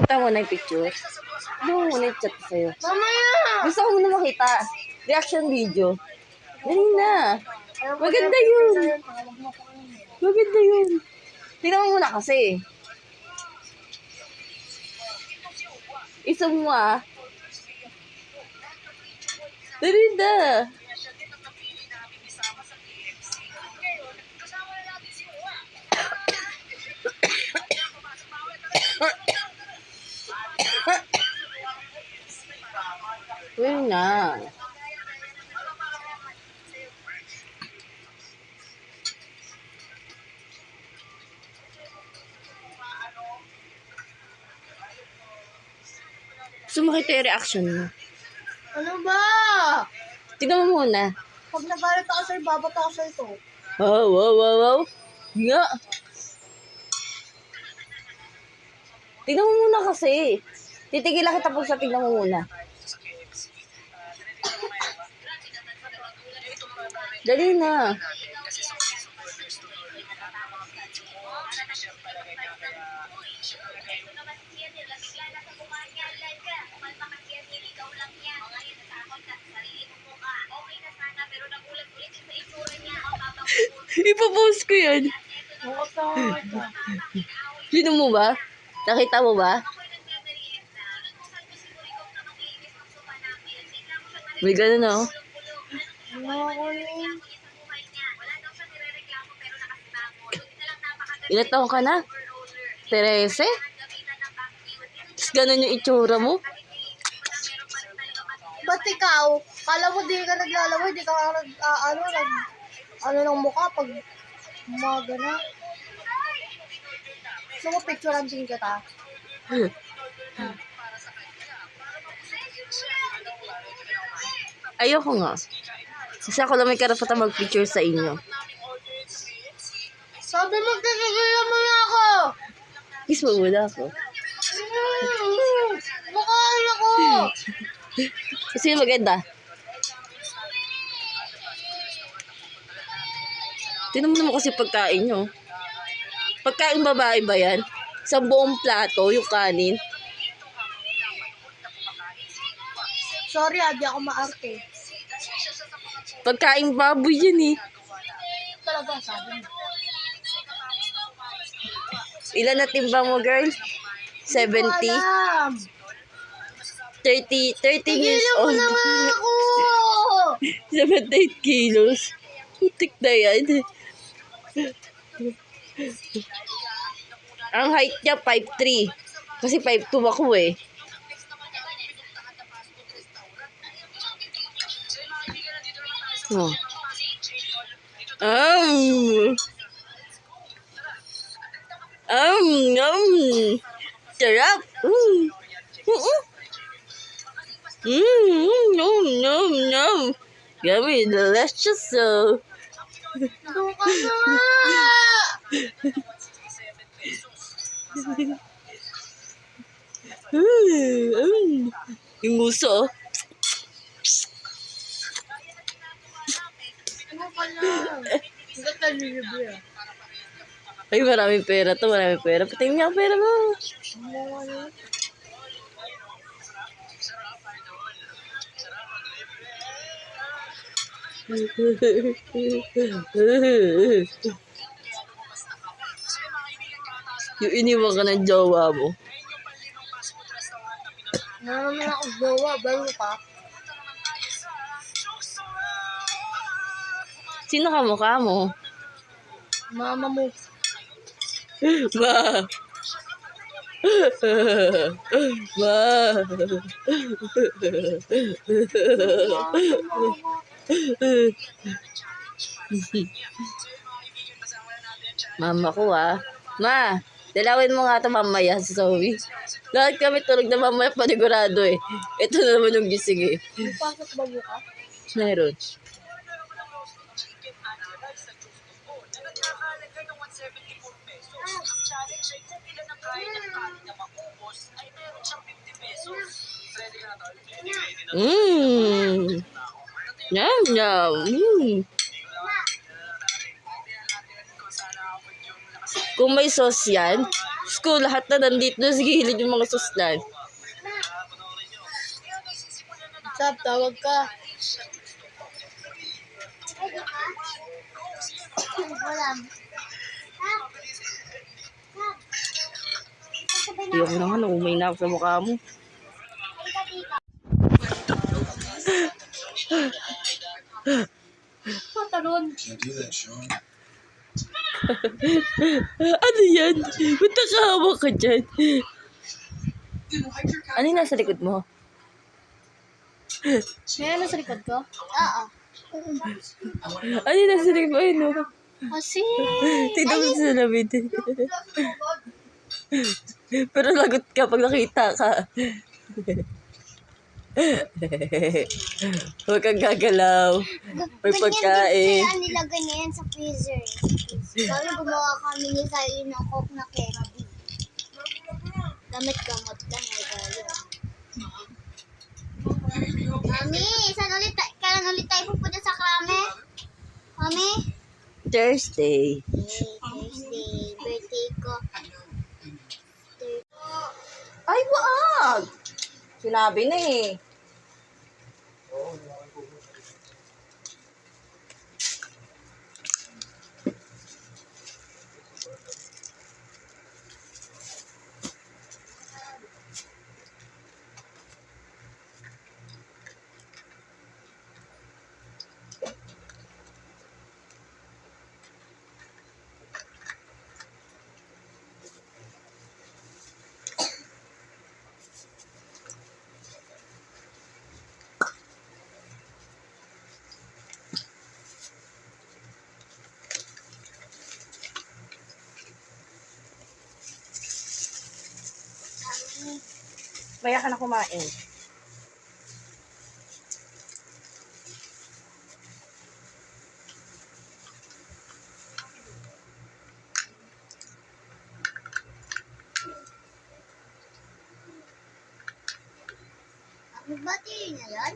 Kita mo na yung picture. Ano mo na yung chat sa'yo? Mamaya! Gusto ko muna makita. Reaction video. Dali na. Maganda yun. Maganda yun. Tingnan mo muna kasi. Isa mo ah. Dali na. Dali na. Gusto mo kita yung reaction mo. Ano ba? Tingnan mo muna. Pag nagalit ako sa'yo, babat ako sa'yo ito. Wow, wow, wow, wow. Nga. Tingnan mo muna kasi. Titigil kita po sa tingnan mo muna. Dali na. Ipapost ko yan. Sino mo ba? Nakita mo ba? May gano'n oh. Ilan taon ka na? 13? Tapos gano'n yung itsura mo? Ba't ikaw? Kala mo di ka naglalaway, di ka ano ng mukha pag umaga na. Gusto mo picturean din kita? Ayoko nga. Kasi ako lang may karapatan mag-picture sa inyo. Sabi mo, kikigila mo na ako! Kiss mo muna ako. Mukhaan ako! Kasi maganda. Tingnan mo naman kasi pagkain nyo. Pagkain babae ba yan? Sa buong plato, yung kanin. Sorry, di ako maarte. Pagkain baboy yan eh. Talaga, sabi mo. Ilan na timbang mo, girl? 70? 30 years Tigilan mo old. na nga ako! 78 kilos. Putik na yan. Ang height niya 5'3". Kasi 5'2 ako eh. Oh. Sarap. Nom. Yummy, delicious. So. Doon ka na nga! Yung muso. Ano ka na? Hanggat nalilibre ah. Ay, maraming pera to, maraming pera. Patingin niya ang pera mo. Yung iniwan ka ng jowa mo. Naman ako gawa, bago pa. Sino ka mukha mo? Mama mo. Ma. Ma. Mama ko ah. Ma, dalawin mo nga ito mamaya si Zoe. Lahat kami tulog na mamaya panigurado eh. Ito na naman yung gising eh. May pasok ba bukas? Meron. Yum, yum. Kung may sauce yan, ko, lahat na nandito na sa gilid yung mga suslan. Sab, tawag ka. Wala. Ayoko na nga, naumay na ako sa mukha mo. Pataron. Ano yan? Ba't nakahawak ka dyan? Ano yung nasa likod mo? May ano sa likod ko? Oo. Ano yung nasa likod mo? Ayun o. Kasi. Tignan mo sa salamin. Pero lagot ka pag nakita ka. Huwag kang gagalaw. May pagkain. Kaya nilagay niya yan sa freezer. Sabi gumawa kami ni Sally ng coke na candy. Damit gamot lang ay gaya. Mami, kailan ulit tayo pupunta sa krame? Mami? Thursday. Thursday, birthday ko. Ay, wag! Sinabi na eh. Kaya ka na kumain. Ang battery na yan?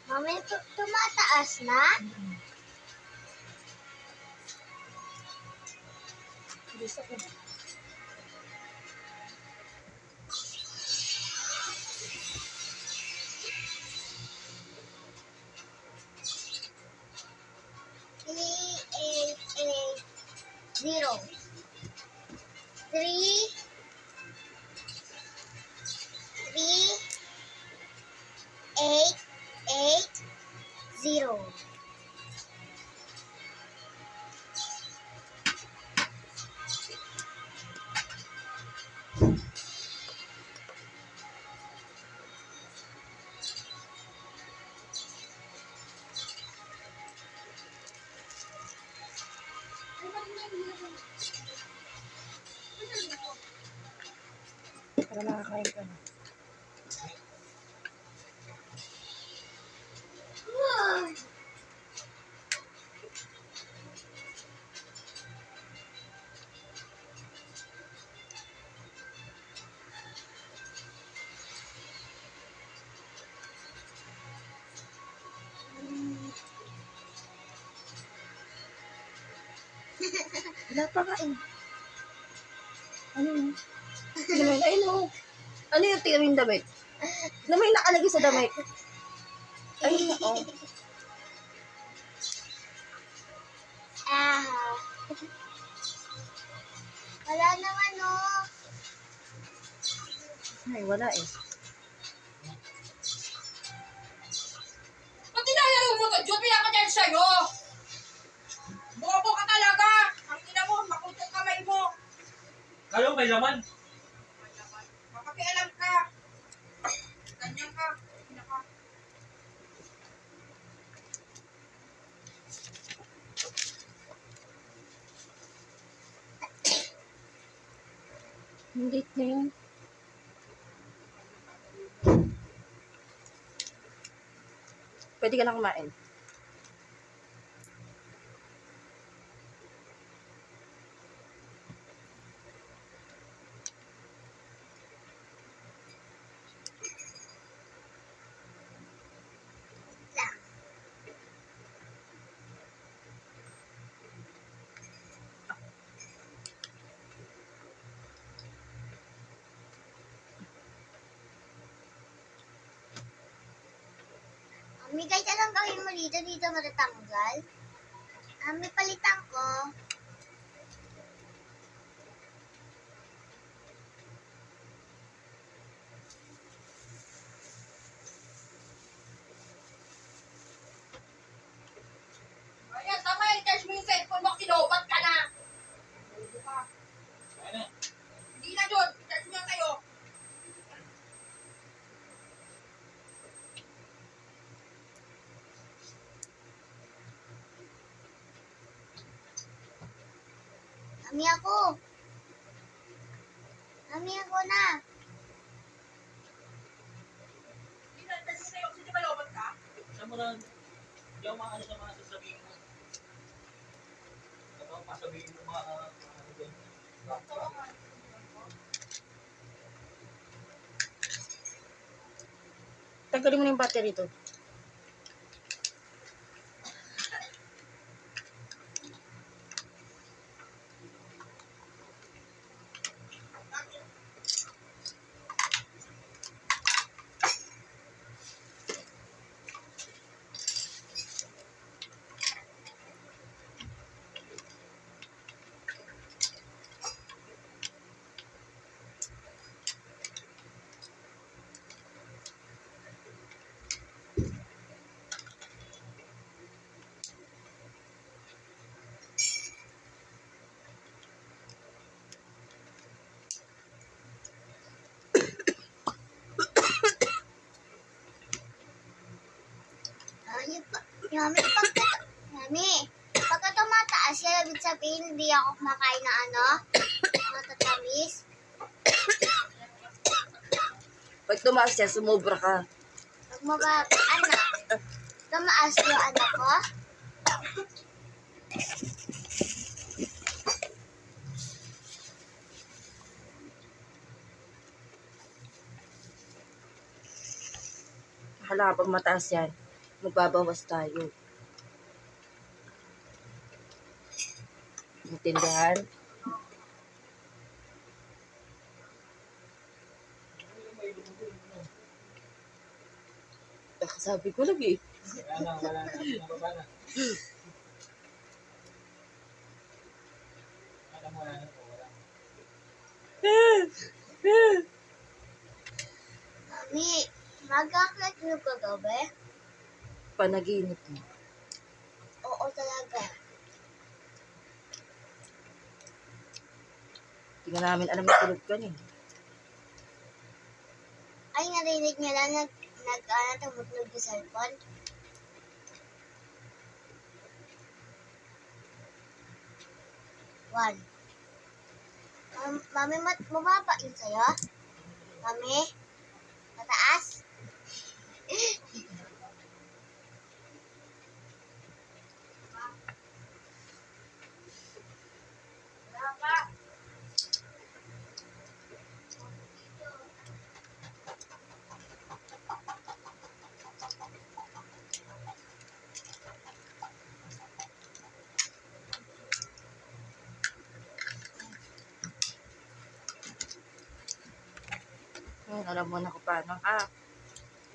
Mami, tumataas na? Zero. 3 8 8 0. Para nakakain ka na. Wala pa ka eh. Ano yun? Tingnan mo, ayun o. Ano yung tingnan mo yung damit? Na may nakalagay sa damit. Ayun na, oh. Wala naman, oh. Ay, wala eh. Pag tinayaro mo to, Diyo, pinapatyan sa'yo! Bobo ka talaga! Ang ina mo, makuntong kamay mo! Kayo may laman. Mapakialam ka! Ganyan ka! Ina ka! Hindi na yun. Pwede ka na kumain. Ami, kahit anong gawin mo dito, dito matatanggal. Ami, palitan ko. Ayan, tama yan! Charge mo yung cellphone mo, kinobat ka na! Bobo ka! Ano? Hindi na, Diyo! Charge mo yan kayo! Ami, ako. Ami, ako na. Hindi na, charge mo kayo! Hindi ba lobat ka? Saan mo na, hindi ako maano sa mga sasabihin mo. Ano, masabihin mo mga ano doon. Tanggalin mo na yung battery to. Mami, pagka tumataas yan, ibig sabihin hindi ako kumakain na ano, matatamis. Pag tumaas siya, sumobra ka. Pag tumaas yung ano ko. Hala, pag mataas yan, magbabawas tayo. Intindihan? Sabi ko lagi. Wala na, nababa na. Alam mo, wala na po, wala. Mami, magkaklat nyo kagabi? Panaginip mo. Oo talaga. Hindi ka namin alam na tulog ka niya. Ay, narinig nyo lang tumutnog yung cellphone. One. Mami, mababa yun sa'yo? Mami? Mataas? Alam mo na kung paano ka.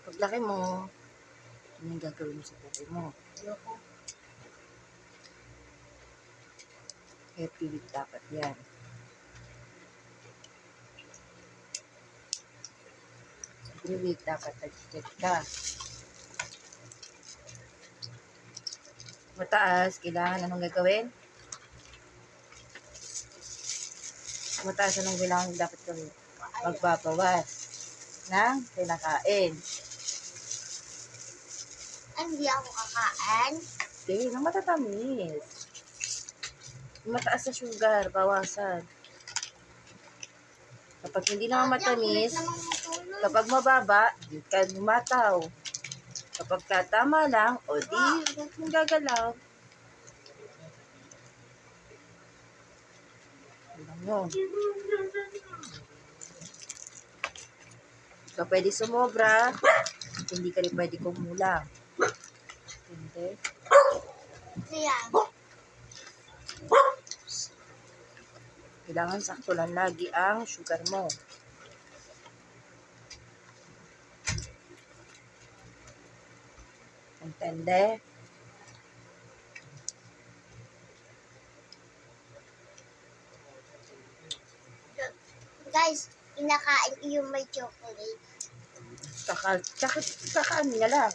Paglaki mo, ano yung gagawin mo sa buhay mo? Happy with dapat yan. every week dapat nag-check ka. Mataas, kailangan anong gagawin? Mataas, anong kailangan dapat gawin? Magbabawas ng kinakain. Hindi ako kakain. Okay, nang matatamis. Yung mataas na sugar, bawasan. Kapag hindi naman matamis, kapag mababa, di ka lumataw. Kapag tama lang, o di, huwag mong gagalaw. Alam mo. So, pwede sumobra, hindi ka rin pwede kumulang. Hindi. Ayan. Kailangan sakto lang lagi ang sugar mo. Entende? Guys, kinakain ko yung may chocolate. Kakaan niya lang.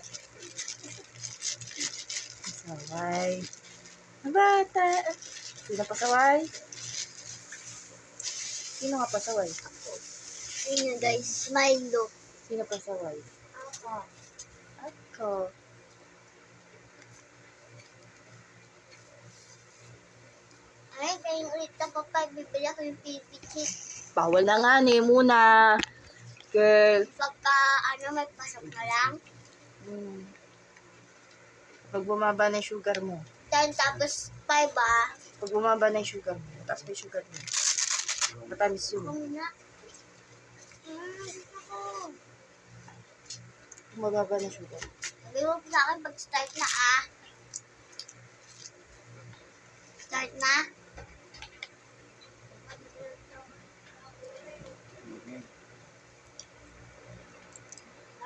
Pasaway. Ang bata. Sino pasaway? Sino nga pasaway? Ayun yun guys, Milo. Sino pasaway? Ako. Ako. Ay, kayo ulit na papa, bibili ako yung pipikit. Bawal na nga ni muna. Girl. Pagka, may pasok ka lang. Pag bumaba na yung sugar mo. Then, tapos, 5 ah. Pag bumaba na yung sugar mo. Tapos may sugar mo. Matamis Ako yun. muna. Gusto ko. Bumaba na yung sugar. Sabi mo sa akin pag start na ah. Start na.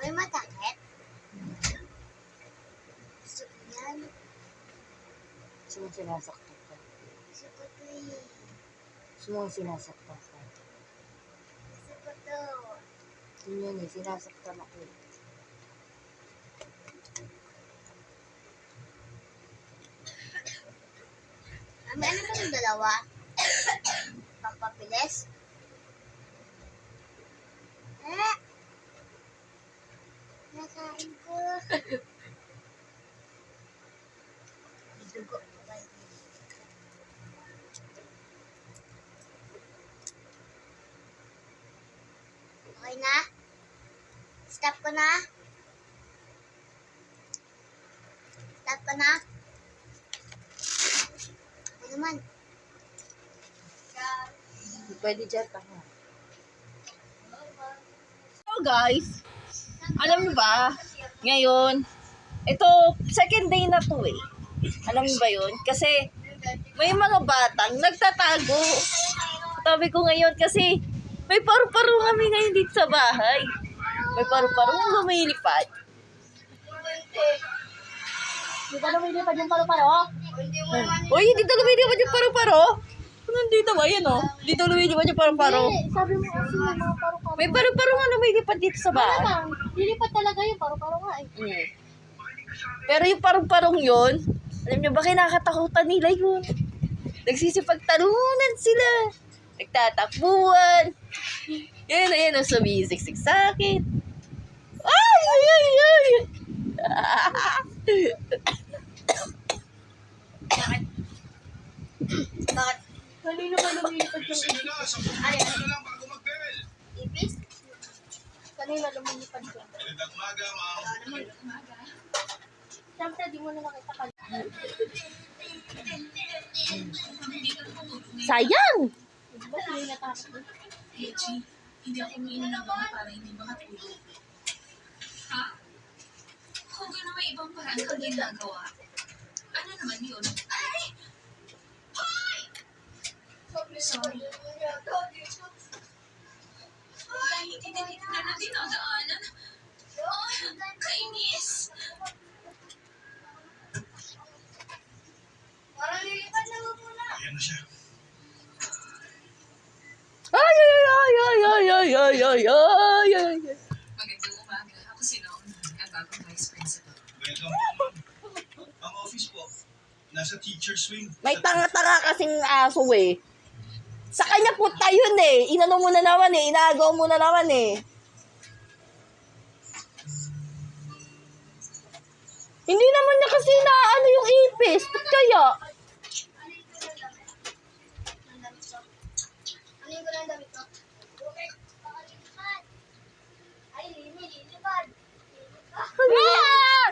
Ay, matakit. Gusto ko yan. Gusto mong sinasaktan ka. Gusto ko to eh. Gusto mong sinasaktan ka. Gusto ko to. Yun yun eh, sinasaktan ako eh. Ano ba yung dalawa? Pampabilis? Nakain ko. Dugo. Okay na? Stop ko na? Stop ko na? Ano naman? Pwede dyan ka ha. So guys, alam niyo ba, ngayon, ito, second day na to eh. Alam niyo ba yun? Kasi, may mga batang nagtatago. Sabi ko ngayon kasi, may paru-paro kami ngayon dito sa bahay. May paru-parong lumilipad. Di ba lumilipad yung paro-paro? Uy, dito lumilipad yung paru-paro. Nandito ba yan oh? Dito lumilipad yung paru-paro. Sabi mo kasi yung mga paro-paro. May paru-paro nga lumilipad dito sa bahay. Lang, lilipad talaga yung paro-paro nga eh. Pero yung parong-parong yun, alam niyo ba kinakatakutan nila yun? Nagsisipagtalunan sila. Nagtatakbuhan. Yan, ayan, ang sumisiksik sa akin. Ay, ay, ay, ay. Bakit? Kanino ba lumilipad yung ipis? Ipis? Kanino lumilipad yung? Siyempre, di mo na nakita ka. Sayang! Di ba sila yung natakot mo? Hindi ako umiinom ng gamot para hindi makatulog. Ha? Kung gano'n may ibang paraan kang ginagawa, ano naman yun? Ay! Hoy! Sorry. Ay, hindi na dito na natin nadaanan. Ay, kainis! Parang lilipad na mo muna. Ayan na siya. Ay, ay, ay, ay, ay, ay, ay, ay, ay, ay. Magandang vice principal. Welcome po, ma'am. Ang office po, nasa teacher's wing. May tanga-tanga kasing aso eh. Sa kanya punta yun eh. Inano mo na naman eh. Inaagaw mo na naman eh. Hindi naman niya kasi naano yung ipis. Ba't kaya? Ano yung gulang damit ko? Ay, lilipad. Ah!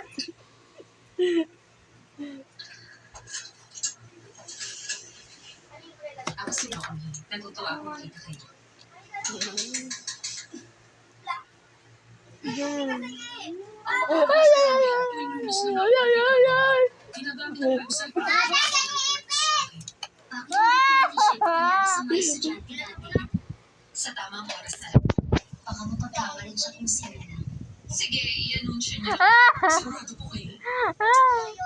Ako si Rocky. Natutuwa ako makita kayo. Ay, ay, ay, ay, ay, ay, ay. Ginagamit ang website para Ah! sa tamang oras na. Baka mapatawa rin siya kung sino na. Sige, i-anunsyo niyo. Sigurado po kayo.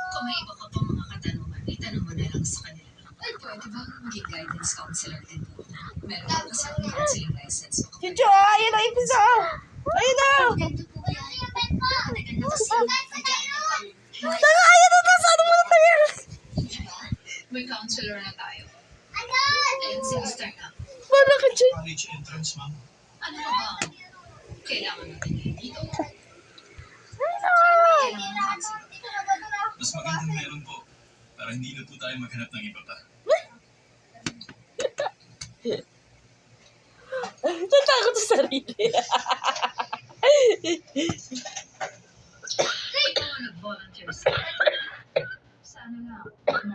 Kung may iba ka pa mga katanungan, itanong mo na lang sa kanila. Pwede ba maging guidance counselor din po? Meron po kasi akong counseling license. Chicho, ayun ang ipis ah. Ayun na. Ganito po yan. Matagal na kasi Tanga, ayun na. Nasaan mo na tayo? May counselor na tayo. Agad! And semester na. Wala ka, Chicho. College entrance, ma'am. Ano ba ba? Kailangan natin ngayon dito. Ayun na. Kailangan ng counselor. Mas magandang meron po. Para hindi na po tayo maghanap ng iba pa. Natakot sa sarili. Ikaw ang nag-volunteer sa sana nga. Ano